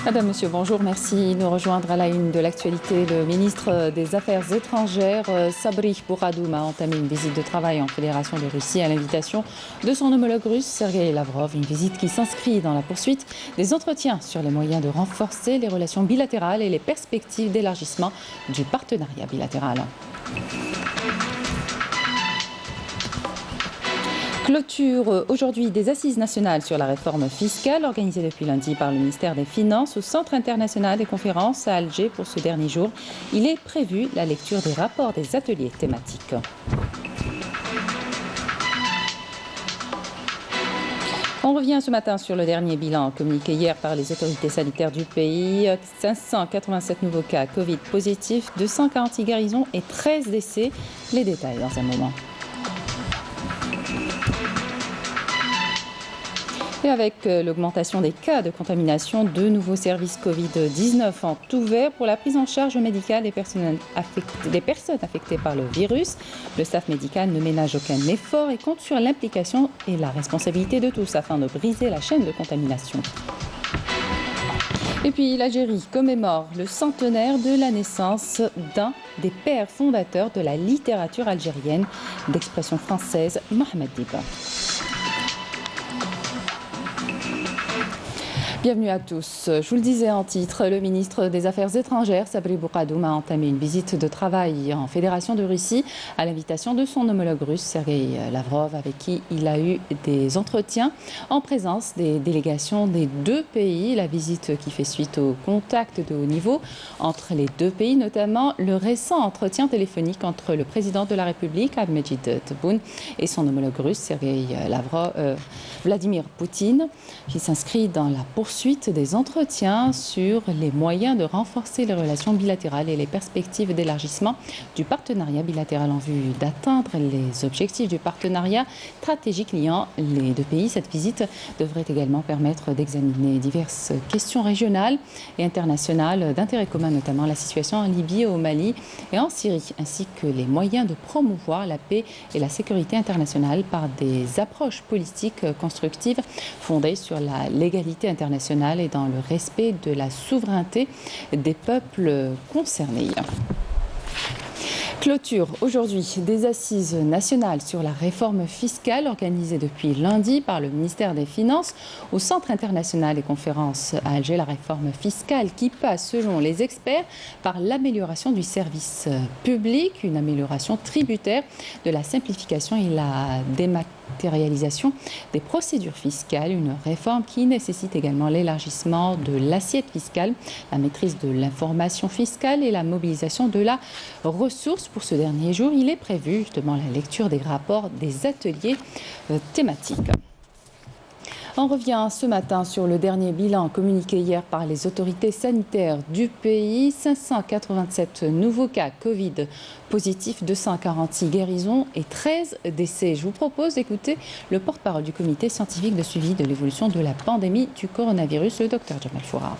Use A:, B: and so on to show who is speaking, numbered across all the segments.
A: Madame, Monsieur, bonjour. Merci de nous rejoindre à la une de l'actualité. Le ministre des Affaires étrangères, Sabri Bouradoum, a entamé une visite de travail en Fédération de Russie à l'invitation de son homologue russe, Sergueï Lavrov. Une visite qui s'inscrit dans la poursuite des entretiens sur les moyens de renforcer les relations bilatérales et les perspectives d'élargissement du partenariat bilatéral. Clôture aujourd'hui des assises nationales sur la réforme fiscale organisées depuis lundi par le ministère des Finances au Centre international des conférences à Alger. Pour ce dernier jour, il est prévu la lecture des rapports des ateliers thématiques. On revient ce matin sur le dernier bilan communiqué hier par les autorités sanitaires du pays. 587 nouveaux cas Covid positifs, 246 guérisons et 13 décès. Les détails dans un moment. Et avec l'augmentation des cas de contamination, deux nouveaux services Covid-19 ont ouvert pour la prise en charge médicale des personnes affectées par le virus. Le staff médical ne ménage aucun effort et compte sur l'implication et la responsabilité de tous afin de briser la chaîne de contamination. Et puis l'Algérie commémore le centenaire de la naissance d'un des pères fondateurs de la littérature algérienne d'expression française, Mohamed Diba. Bienvenue à tous. Je vous le disais en titre, le ministre des Affaires étrangères, Sabri Bouradoum, a entamé une visite de travail en Fédération de Russie à l'invitation de son homologue russe, Sergueï Lavrov, avec qui il a eu des entretiens en présence des délégations des deux pays. La visite qui fait suite aux contacts de haut niveau entre les deux pays, notamment le récent entretien téléphonique entre le président de la République, Ahmedjid Tebboune, et son homologue russe, Sergueï Lavrov, Vladimir Poutine, qui s'inscrit dans la poursuite des entretiens sur les moyens de renforcer les relations bilatérales et les perspectives d'élargissement du partenariat bilatéral en vue d'atteindre les objectifs du partenariat stratégique liant les deux pays. Cette visite devrait également permettre d'examiner diverses questions régionales et internationales d'intérêt commun, notamment la situation en Libye et au Mali et en Syrie, ainsi que les moyens de promouvoir la paix et la sécurité internationale par des approches politiques constructives fondées sur la légalité internationale et dans le respect de la souveraineté des peuples concernés. Clôture aujourd'hui des assises nationales sur la réforme fiscale organisées depuis lundi par le ministère des Finances au Centre international des conférences à Alger. La réforme fiscale qui passe, selon les experts, par l'amélioration du service public, une amélioration tributaire, de la simplification et la dématérialisation des procédures fiscales, une réforme qui nécessite également l'élargissement de l'assiette fiscale, la maîtrise de l'information fiscale et la mobilisation de la ressource. Pour ce dernier jour, il est prévu justement la lecture des rapports des ateliers thématiques. On revient ce matin sur le dernier bilan communiqué hier par les autorités sanitaires du pays. 587 nouveaux cas Covid positifs, 246 guérisons et 13 décès. Je vous propose d'écouter le porte-parole du comité scientifique de suivi de l'évolution de la pandémie du coronavirus, le docteur Jamal Fourar.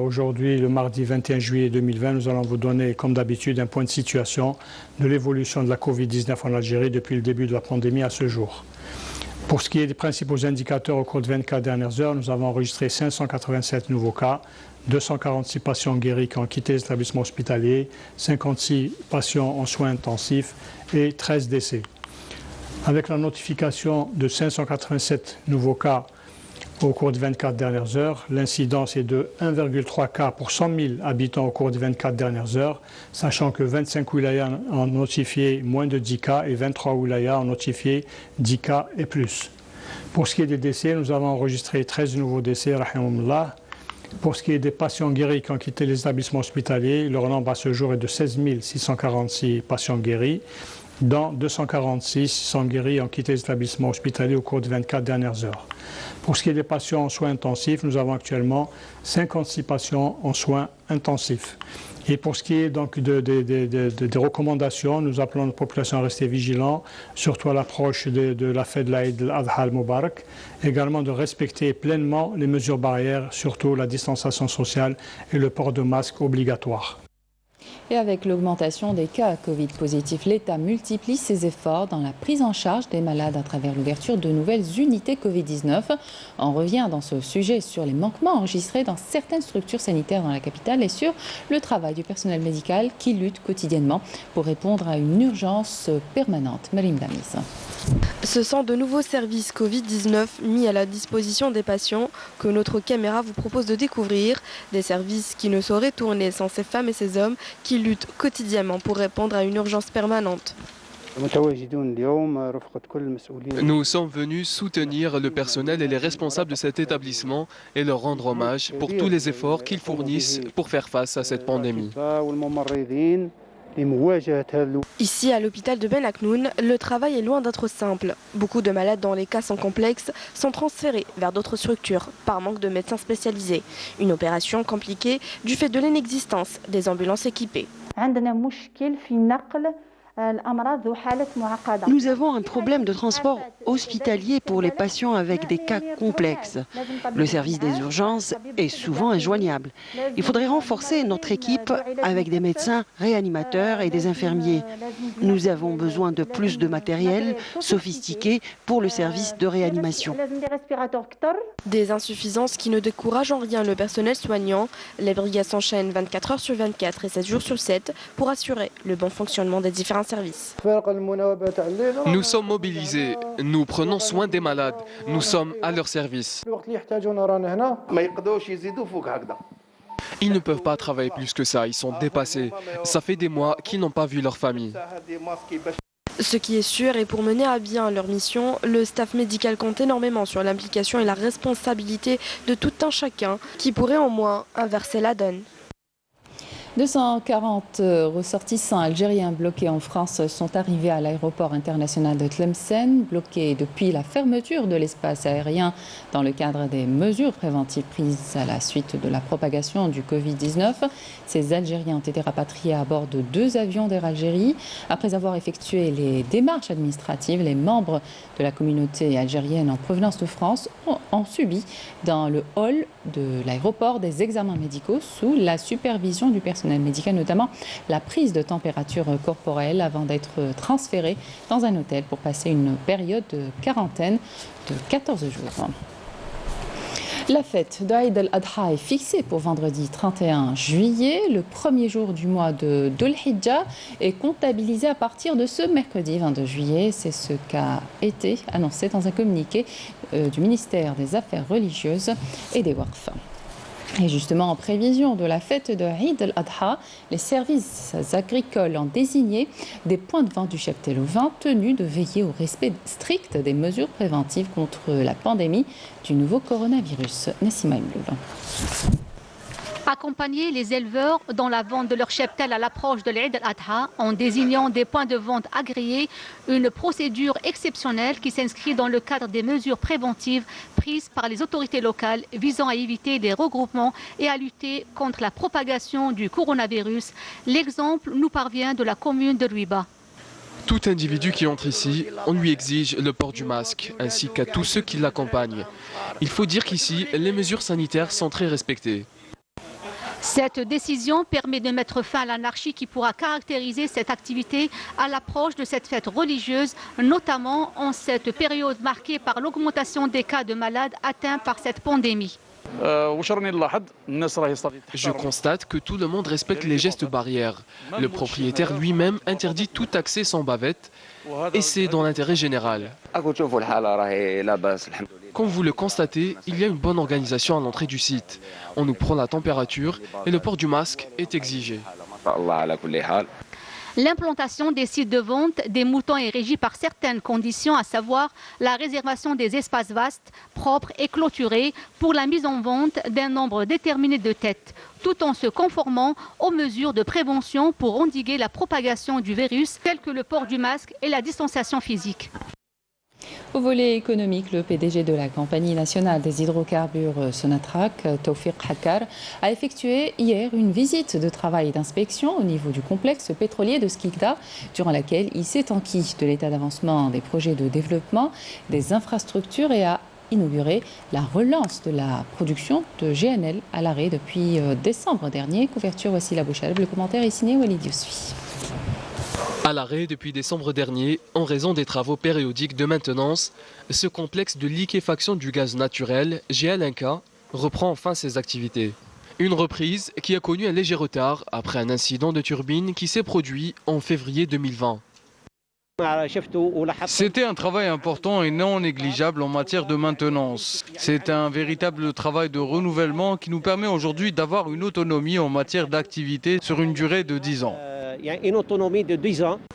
B: Aujourd'hui, le mardi 21 juillet 2020, nous allons vous donner, comme d'habitude, un point de situation de l'évolution de la Covid-19 en Algérie depuis le début de la pandémie à ce jour. Pour ce qui est des principaux indicateurs au cours de 24 dernières heures, nous avons enregistré 587 nouveaux cas, 246 patients guéris qui ont quitté l'établissement hospitalier, 56 patients en soins intensifs et 13 décès. Avec la notification de 587 nouveaux cas au cours des 24 dernières heures, l'incidence est de 1,3 cas pour 100 000 habitants au cours des 24 dernières heures, sachant que 25 wilayas ont notifié moins de 10 cas et 23 wilayas ont notifié 10 cas et plus. Pour ce qui est des décès, nous avons enregistré 13 nouveaux décès, rahimahumullah. Pour ce qui est des patients guéris qui ont quitté les établissements hospitaliers, leur nombre à ce jour est de 16 646 patients guéris, dont 246 sont guéris et ont quitté les établissements hospitaliers au cours des 24 dernières heures. Pour ce qui est des patients en soins intensifs, nous avons actuellement 56 patients en soins intensifs. Et pour ce qui est donc des recommandations, nous appelons la population à rester vigilants, surtout à l'approche de la fête de l'Aïd al-Adha al-Mubarak, également de respecter pleinement les mesures barrières, surtout la distanciation sociale et le port de masque obligatoire.
A: Et avec l'augmentation des cas Covid positifs, l'État multiplie ses efforts dans la prise en charge des malades à travers l'ouverture de nouvelles unités Covid-19. On revient dans ce sujet sur les manquements enregistrés dans certaines structures sanitaires dans la capitale et sur le travail du personnel médical qui lutte quotidiennement pour répondre à une urgence permanente. Marine Damis.
C: Ce sont de nouveaux services Covid-19 mis à la disposition des patients que notre caméra vous propose de découvrir. Des services qui ne sauraient tourner sans ces femmes et ces hommes qui luttent quotidiennement pour répondre à une urgence permanente.
D: Nous sommes venus soutenir le personnel et les responsables de cet établissement et leur rendre hommage pour tous les efforts qu'ils fournissent pour faire face à cette pandémie.
C: Ici, à l'hôpital de Ben Aknoun, le travail est loin d'être simple. Beaucoup de malades dont les cas sont complexes sont transférés vers d'autres structures par manque de médecins spécialisés. Une opération compliquée du fait de l'inexistence des ambulances équipées.
E: Nous avons un problème de transport hospitalier pour les patients avec des cas complexes. Le service des urgences est souvent injoignable. Il faudrait renforcer notre équipe avec des médecins réanimateurs et des infirmiers. Nous avons besoin de plus de matériel sophistiqué pour le service de réanimation.
C: Des insuffisances qui ne découragent en rien le personnel soignant. Les brigades s'enchaînent 24 heures sur 24 et 7 jours sur 7 pour assurer le bon fonctionnement des différents services.
D: Nous sommes mobilisés, nous prenons soin des malades, nous sommes à leur service. Ils ne peuvent pas travailler plus que ça, ils sont dépassés. Ça fait des mois qu'ils n'ont pas vu leur famille.
C: Ce qui est sûr, et pour mener à bien leur mission, le staff médical compte énormément sur l'implication et la responsabilité de tout un chacun qui pourrait au moins inverser la donne.
A: 240 ressortissants algériens bloqués en France sont arrivés à l'aéroport international de Tlemcen, bloqués depuis la fermeture de l'espace aérien dans le cadre des mesures préventives prises à la suite de la propagation du Covid-19. Ces Algériens ont été rapatriés à bord de 2 avions d'Air Algérie. Après avoir effectué les démarches administratives, les membres de la communauté algérienne en provenance de France ont subi dans le hall de l'aéroport des examens médicaux sous la supervision du personnel médical, notamment la prise de température corporelle avant d'être transférés dans un hôtel pour passer une période de quarantaine de 14 jours. La fête d'Aïd al-Adha est fixée pour vendredi 31 juillet. Le premier jour du mois de Dhul Hijjah est comptabilisé à partir de ce mercredi 22 juillet. C'est ce qu'a été annoncé dans un communiqué du ministère des Affaires religieuses et des Waqf. Et justement, en prévision de la fête de Eid al-Adha, les services agricoles ont désigné des points de vente du cheptel au vin tenus de veiller au respect strict des mesures préventives contre la pandémie du nouveau coronavirus. Nassima Imloul.
F: Accompagner les éleveurs dans la vente de leur cheptel à l'approche de l'Eid al-Adha en désignant des points de vente agréés, une procédure exceptionnelle qui s'inscrit dans le cadre des mesures préventives prises par les autorités locales visant à éviter des regroupements et à lutter contre la propagation du coronavirus. L'exemple nous parvient de la commune de Ruiba.
D: Tout individu qui entre ici, on lui exige le port du masque, ainsi qu'à tous ceux qui l'accompagnent. Il faut dire qu'ici, les mesures sanitaires sont très respectées.
F: Cette décision permet de mettre fin à l'anarchie qui pourra caractériser cette activité à l'approche de cette fête religieuse, notamment en cette période marquée par l'augmentation des cas de malades atteints par cette pandémie.
D: Je constate que tout le monde respecte les gestes barrières. Le propriétaire lui-même interdit tout accès sans bavette et c'est dans l'intérêt général. Comme vous le constatez, il y a une bonne organisation à l'entrée du site. On nous prend la température et le port du masque est exigé.
F: L'implantation des sites de vente des moutons est régie par certaines conditions, à savoir la réservation des espaces vastes, propres et clôturés pour la mise en vente d'un nombre déterminé de têtes, tout en se conformant aux mesures de prévention pour endiguer la propagation du virus, telles que le port du masque et la distanciation physique.
A: Au volet économique, le PDG de la Compagnie nationale des hydrocarbures Sonatrach, Tawfiq Hakkar, a effectué hier une visite de travail et d'inspection au niveau du complexe pétrolier de Skikda, durant laquelle il s'est enquis de l'état d'avancement des projets de développement, des infrastructures et a inauguré la relance de la production de GNL à l'arrêt depuis décembre dernier. Couverture Wassila Bouchaleb, le commentaire est signé Walid Yousfi.
D: À l'arrêt depuis décembre dernier, en raison des travaux périodiques de maintenance, ce complexe de liquéfaction du gaz naturel, GLNK, reprend enfin ses activités. Une reprise qui a connu un léger retard après un incident de turbine qui s'est produit en février 2020.
G: C'était un travail important et non négligeable en matière de maintenance. C'est un véritable travail de renouvellement qui nous permet aujourd'hui d'avoir une autonomie en matière d'activité sur une durée de 10 ans.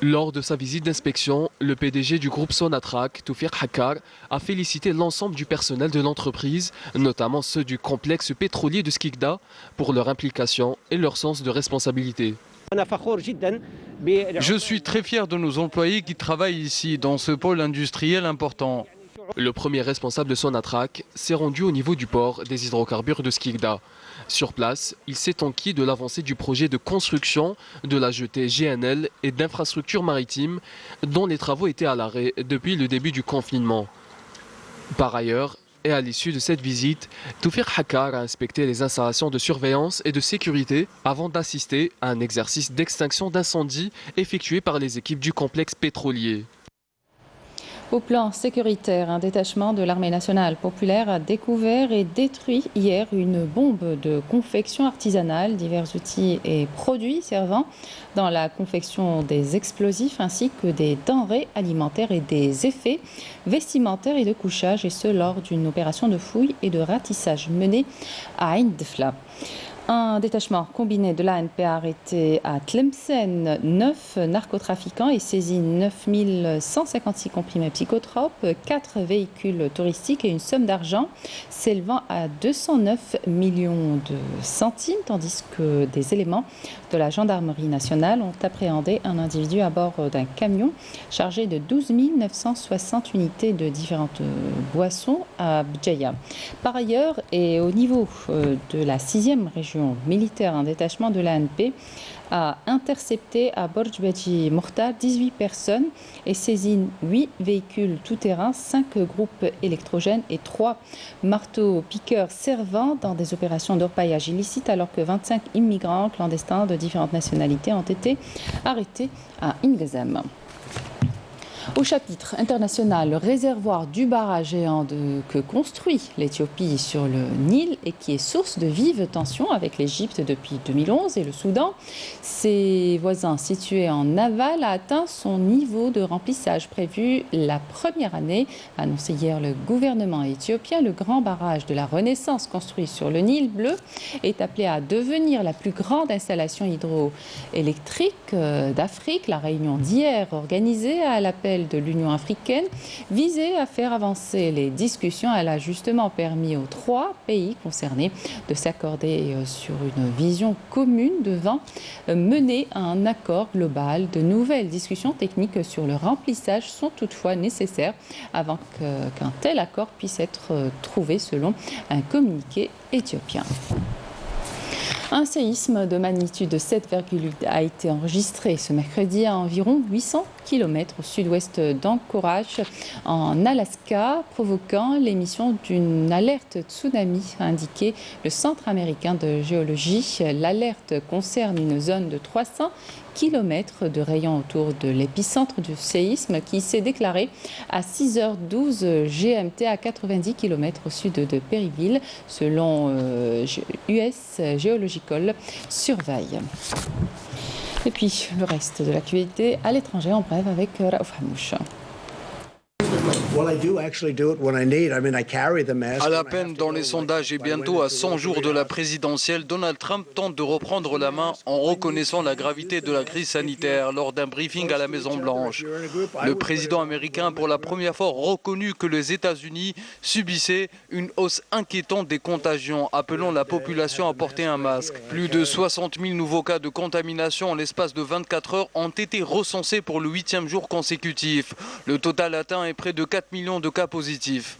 D: Lors de sa visite d'inspection, le PDG du groupe Sonatrach, Toufiq Hakkar, a félicité l'ensemble du personnel de l'entreprise, notamment ceux du complexe pétrolier de Skikda, pour leur implication et leur sens de responsabilité.
G: Je suis très fier de nos employés qui travaillent ici, dans ce pôle industriel important.
D: Le premier responsable de Sonatrach s'est rendu au niveau du port des hydrocarbures de Skikda. Sur place, il s'est enquis de l'avancée du projet de construction de la jetée GNL et d'infrastructures maritimes dont les travaux étaient à l'arrêt depuis le début du confinement. Par ailleurs, et à l'issue de cette visite, Toufiq Hakkar a inspecté les installations de surveillance et de sécurité avant d'assister à un exercice d'extinction d'incendie effectué par les équipes du complexe pétrolier.
A: Au plan sécuritaire, un détachement de l'armée nationale populaire a découvert et détruit hier une bombe de confection artisanale, divers outils et produits servant dans la confection des explosifs ainsi que des denrées alimentaires et des effets vestimentaires et de couchage, et ce lors d'une opération de fouille et de ratissage menée à Ain Dfla. Un détachement combiné de l'ANP a arrêté à Tlemcen 9 narcotrafiquants et saisi 9156 comprimés psychotropes, 4 véhicules touristiques et une somme d'argent s'élevant à 209 millions de centimes, tandis que des éléments de la gendarmerie nationale ont appréhendé un individu à bord d'un camion chargé de 12 960 unités de différentes boissons à Bdjaïa. Par ailleurs, et au niveau de la 6e région militaire, un détachement de l'ANP a intercepté à Borj Beji Mortar 18 personnes et saisi 8 véhicules tout-terrain, 5 groupes électrogènes et 3 marteaux-piqueurs servant dans des opérations d'orpaillage illicite, alors que 25 immigrants clandestins de différentes nationalités ont été arrêtés à Ingazem. Au chapitre international, le réservoir du barrage géant que construit l'Éthiopie sur le Nil et qui est source de vives tensions avec l'Égypte depuis 2011 et le Soudan, ses voisins situés en aval, a atteint son niveau de remplissage prévu la première année, annoncé hier le gouvernement éthiopien. Le grand barrage de la Renaissance construit sur le Nil bleu est appelé à devenir la plus grande installation hydroélectrique d'Afrique. La réunion d'hier, organisée à l'appel de l'Union africaine, visait à faire avancer les discussions. Elle a justement permis aux 3 pays concernés de s'accorder sur une vision commune devant mener à un accord global. De nouvelles discussions techniques sur le remplissage sont toutefois nécessaires avant qu'un tel accord puisse être trouvé, selon un communiqué éthiopien. Un séisme de magnitude 7,8 a été enregistré ce mercredi à environ 800 km au sud-ouest d'Anchorage, en Alaska, provoquant l'émission d'une alerte tsunami, a indiqué le Centre américain de géologie. L'alerte concerne une zone de 300 km de rayon autour de l'épicentre du séisme qui s'est déclaré à 6h12 GMT à 90 km au sud de Perryville, selon US Geological Survey. Et puis le reste de l'actualité à l'étranger en bref avec Raouf Hamouche.
G: À la peine dans les sondages et bientôt à 100 jours de la présidentielle, Donald Trump tente de reprendre la main en reconnaissant la gravité de la crise sanitaire lors d'un briefing à la Maison-Blanche. Le président américain a pour la première fois reconnu que les États-Unis subissaient une hausse inquiétante des contagions, appelant la population à porter un masque. Plus de 60 000 nouveaux cas de contamination en l'espace de 24 heures ont été recensés pour le 8e jour consécutif. Le total atteint est près de 4 millions de cas positifs.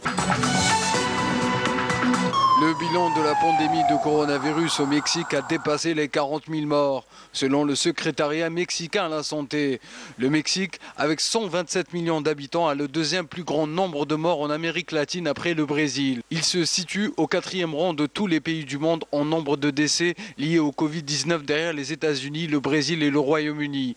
G: Le bilan de la pandémie de coronavirus au Mexique a dépassé les 40 000 morts, selon le secrétariat mexicain à la santé. Le Mexique, avec 127 millions d'habitants, a le deuxième plus grand nombre de morts en Amérique latine après le Brésil. Il se situe au 4e rang de tous les pays du monde en nombre de décès liés au Covid-19 derrière les États-Unis, le Brésil et le Royaume-Uni.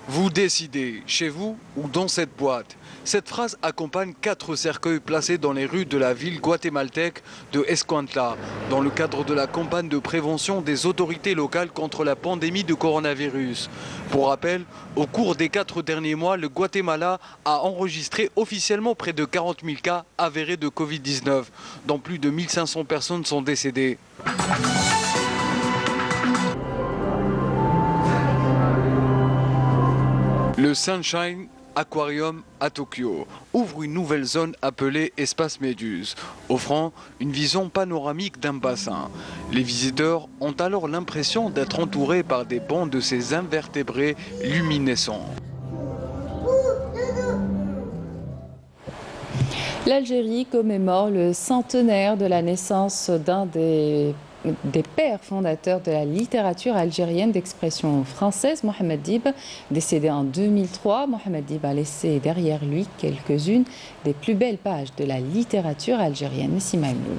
G: Vous décidez, chez vous ou dans cette boîte. Cette phrase accompagne 4 cercueils placés dans les rues de la ville guatémaltèque de Escuintla, dans le cadre de la campagne de prévention des autorités locales contre la pandémie de coronavirus. Pour rappel, au cours des 4 derniers mois, le Guatemala a enregistré officiellement près de 40 000 cas avérés de Covid-19, dont plus de 1500 personnes sont décédées. Le Sunshine Aquarium à Tokyo ouvre une nouvelle zone appelée Espace Méduse, offrant une vision panoramique d'un bassin. Les visiteurs ont alors l'impression d'être entourés par des bancs de ces invertébrés luminescents.
A: L'Algérie commémore le centenaire de la naissance d'un des pères fondateurs de la littérature algérienne d'expression française, Mohamed Dib, décédé en 2003. Mohamed Dib a laissé derrière lui quelques-unes des plus belles pages de la littérature algérienne. Nessima Elnoul.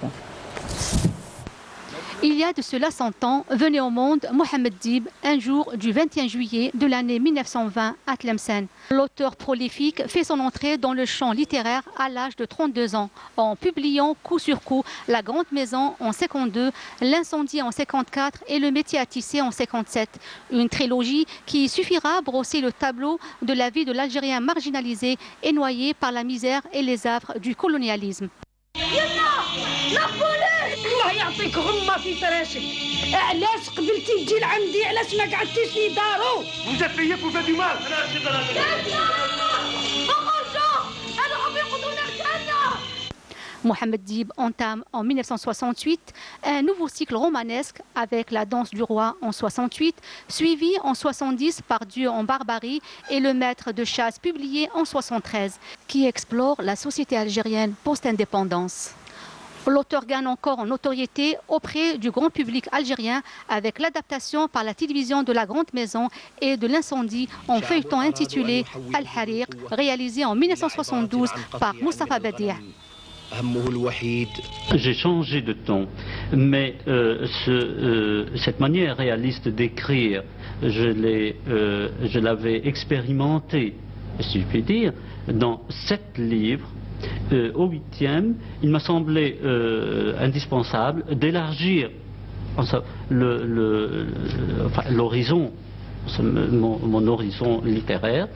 F: Il y a de cela 100 ans, venait au monde Mohamed Dib un jour du 21 juillet de l'année 1920 à Tlemcen. L'auteur prolifique fait son entrée dans le champ littéraire à l'âge de 32 ans, en publiant coup sur coup La Grande Maison en 52, L'Incendie en 54 et Le Métier à tisser en 57. Une trilogie qui suffira à brosser le tableau de la vie de l'Algérien marginalisé et noyé par la misère et les affres du colonialisme.
H: الله يعطيك غمة في فراشك. علاش قبلتي تجي لعندي؟ علاش ما قعدتيش في دارو؟ Vous êtes payé pour faire du mal.
F: Mohamed Dib entame en 1968 un nouveau cycle romanesque avec La Danse du Roi en 68, suivi en 70 par Dieu en Barbarie et Le Maître de chasse publié en 73, qui explore la société algérienne post-indépendance. L'auteur gagne encore en notoriété auprès du grand public algérien avec l'adaptation par la télévision de La Grande Maison et de L'Incendie en feuilleton intitulé Al-Harir, réalisé en 1972 par Moustapha Badia.
I: J'ai changé de ton, mais cette manière réaliste d'écrire, je l'avais expérimentée, si je puis dire, dans 7 livres. Au 8e, il m'a semblé indispensable d'élargir l'horizon, mon horizon littéraire,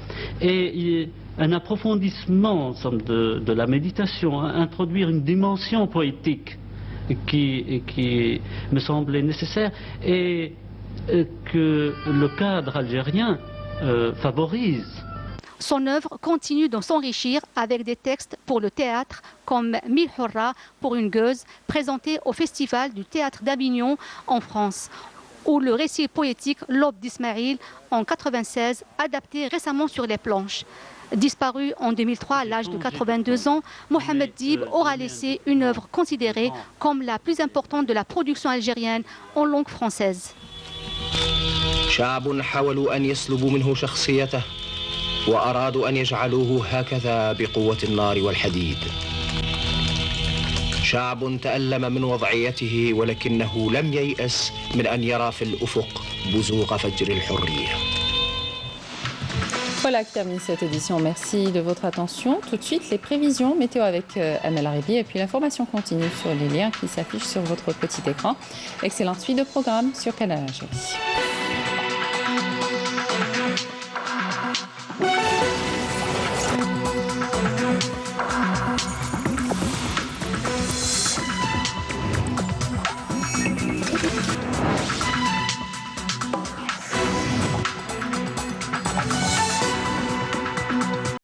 I: et un approfondissement de la méditation, introduire une dimension poétique qui me semblait nécessaire et que le cadre algérien favorise.
F: Son œuvre continue de s'enrichir avec des textes pour le théâtre comme Mille Hurra pour une gueuse, présenté au Festival du théâtre d'Avignon en France, ou le récit poétique L'Aube d'Ismaïl en 1996, adapté récemment sur les planches. Disparu en 2003 à l'âge de 82 ans, Mohamed Dib aura laissé une œuvre considérée comme la plus importante de la production algérienne en langue française.
J: وأرادوا أن يجعلوه هكذا بقوة النار والحديد. شعب تألم من وضعيته ولكنه لم ييأس من أن يرى في الأفق بزوغ فجر الحرية.
A: Voilà qui termine cette édition. Merci de votre attention. Tout de suite, les prévisions météo avec Amel Aribi et puis l'information continue sur les liens qui s'affichent sur votre petit écran. Excellente suite de programme sur Canal Algérie.